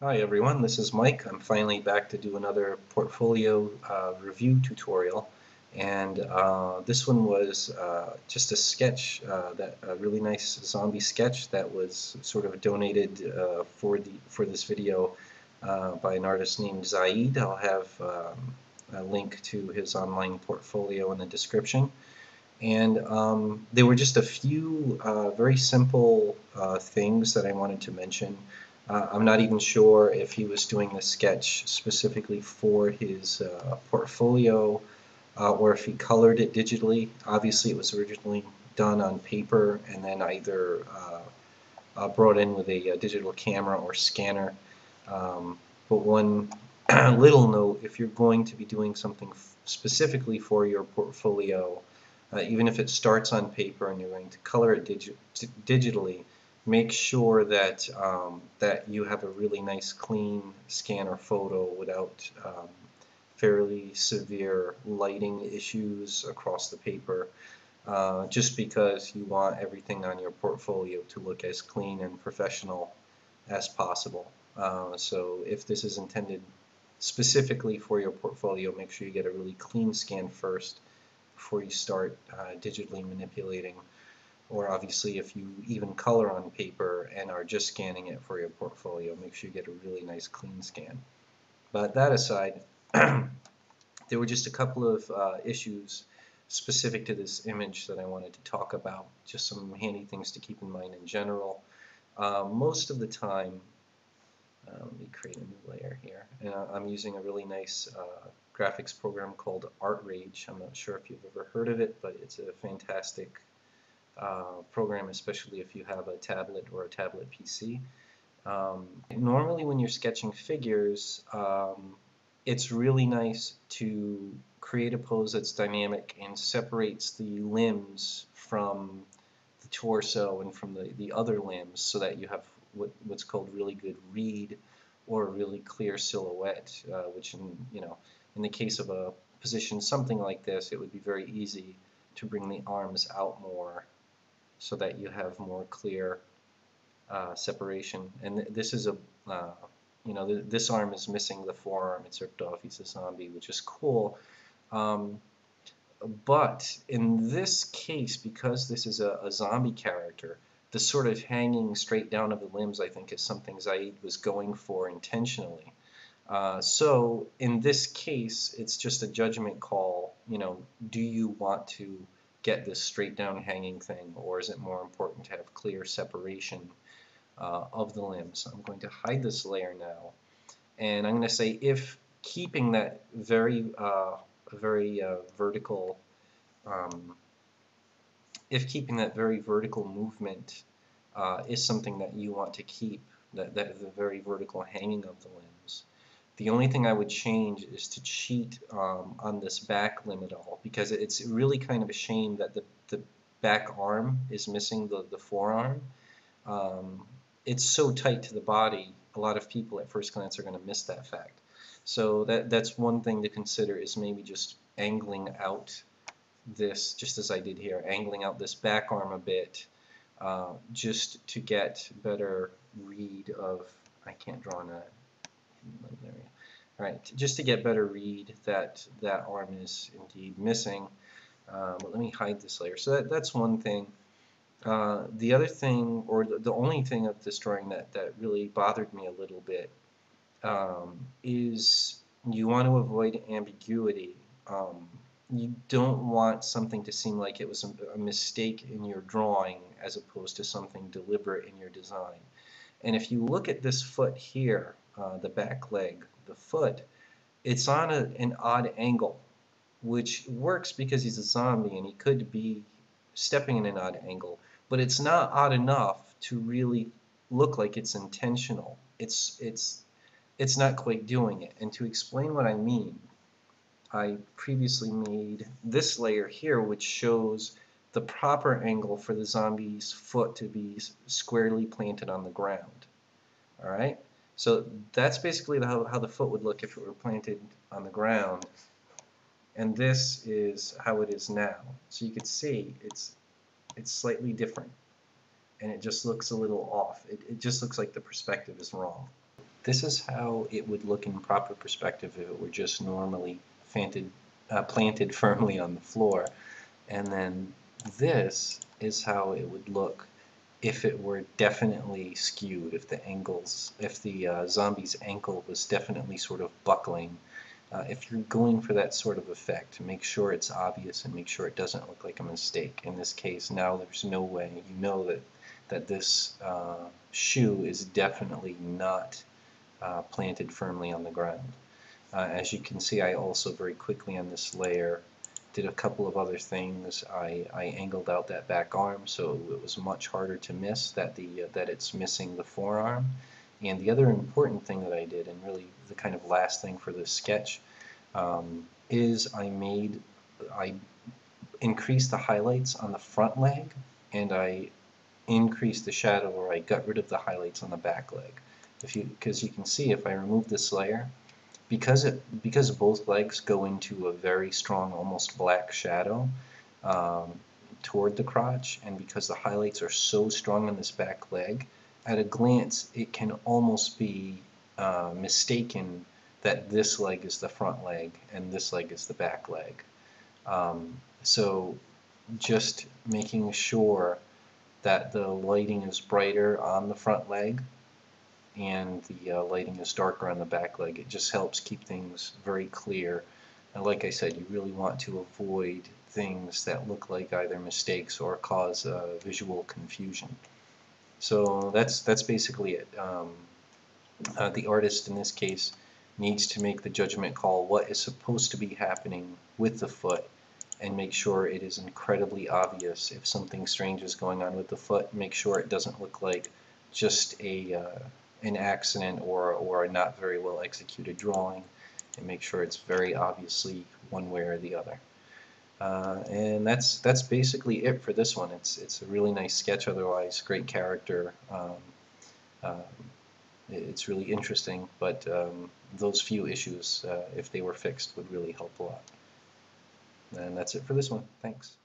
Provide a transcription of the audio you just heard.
Hi everyone, this is Mike. I'm finally back to do another portfolio review tutorial, and this one was just a sketch, a really nice zombie sketch that was sort of donated for this video by an artist named Zaid. I'll have a link to his online portfolio in the description. And there were just a few very simple things that I wanted to mention. I'm not even sure if he was doing the sketch specifically for his portfolio or if he colored it digitally. Obviously, it was originally done on paper and then either brought in with a digital camera or scanner. But one little note, if you're going to be doing something specifically for your portfolio, even if it starts on paper and you're going to color it digitally, make sure that that you have a really nice clean scan or photo without fairly severe lighting issues across the paper, just because you want everything on your portfolio to look as clean and professional as possible. So if this is intended specifically for your portfolio, make sure you get a really clean scan first before you start digitally manipulating. Or obviously if you even color on paper and are just scanning it for your portfolio, make sure you get a really nice clean scan. But that aside, there were just a couple of issues specific to this image that I wanted to talk about, just some handy things to keep in mind in general. Most of the time, let me create a new layer here. And I'm using a really nice graphics program called ArtRage. I'm not sure if you've ever heard of it, but it's a fantastic program, especially if you have a tablet or a tablet PC. Normally when you're sketching figures, it's really nice to create a pose that's dynamic and separates the limbs from the torso and from the other limbs so that you have what's called really good read or a really clear silhouette, which in the case of a position something like this, it would be very easy to bring the arms out more so that you have more clear separation. And this is a this arm is missing the forearm. It's ripped off. He's a zombie, which is cool. But in this case, because this is a zombie character, the sort of hanging straight down of the limbs, I think, is something Zaid was going for intentionally. So in this case, it's just a judgment call. Do you want to get this straight down hanging thing, or is it more important to have clear separation of the limbs? I'm going to hide this layer now, and I'm going to say if keeping that very vertical movement is something that you want to keep, that the very vertical hanging of the limbs. The only thing I would change is to cheat on this back limb at all, because it's really kind of a shame that the back arm is missing the forearm. It's so tight to the body, a lot of people at first glance are going to miss that fact. So that's one thing to consider, is maybe just angling out this, just as I did here, angling out this back arm a bit, just to get better read of, I can't draw on that. Alright, just to get better read that that arm is indeed missing. But let me hide this layer. So that's one thing. The other thing, or the only thing of this drawing that really bothered me a little bit, is you want to avoid ambiguity. You don't want something to seem like it was a mistake in your drawing as opposed to something deliberate in your design. And if you look at this foot here, the back leg, the foot, it's on an odd angle, which works because he's a zombie and he could be stepping in an odd angle, but it's not odd enough to really look like it's intentional. It's not quite doing it. And to explain what I mean, I previously made this layer here, which shows the proper angle for the zombie's foot to be squarely planted on the ground. All right, so that's basically how the foot would look if it were planted on the ground, and this is how it is now. So you could see it's slightly different, and it just looks a little off. It just looks like the perspective is wrong. This is how it would look in proper perspective if it were just normally planted firmly on the floor. And then this is how it would look if it were definitely skewed, if the zombie's ankle was definitely sort of buckling. If you're going for that sort of effect, make sure it's obvious and make sure it doesn't look like a mistake. In this case, now there's no way. You know that this shoe is definitely not planted firmly on the ground. As you can see, I also very quickly on this layer did a couple of other things. I angled out that back arm so it was much harder to miss that it's missing the forearm. And the other important thing that I did, and really the kind of last thing for this sketch, is I increased the highlights on the front leg, and I increased the shadow, or I got rid of the highlights on the back leg. Because you can see if I remove this layer, because both legs go into a very strong, almost black shadow toward the crotch, and because the highlights are so strong on this back leg, at a glance it can almost be mistaken that this leg is the front leg and this leg is the back leg. So just making sure that the lighting is brighter on the front leg and the lighting is darker on the back leg. It just helps keep things very clear. And like I said, you really want to avoid things that look like either mistakes or cause visual confusion. So that's basically it. The artist in this case needs to make the judgment call what is supposed to be happening with the foot and make sure it is incredibly obvious. If something strange is going on with the foot, make sure it doesn't look like just an accident or a not very well executed drawing, and make sure it's very obviously one way or the other. And that's basically it for this one. It's a really nice sketch otherwise, great character. Um, it's really interesting, but those few issues, if they were fixed, would really help a lot. And that's it for this one. Thanks.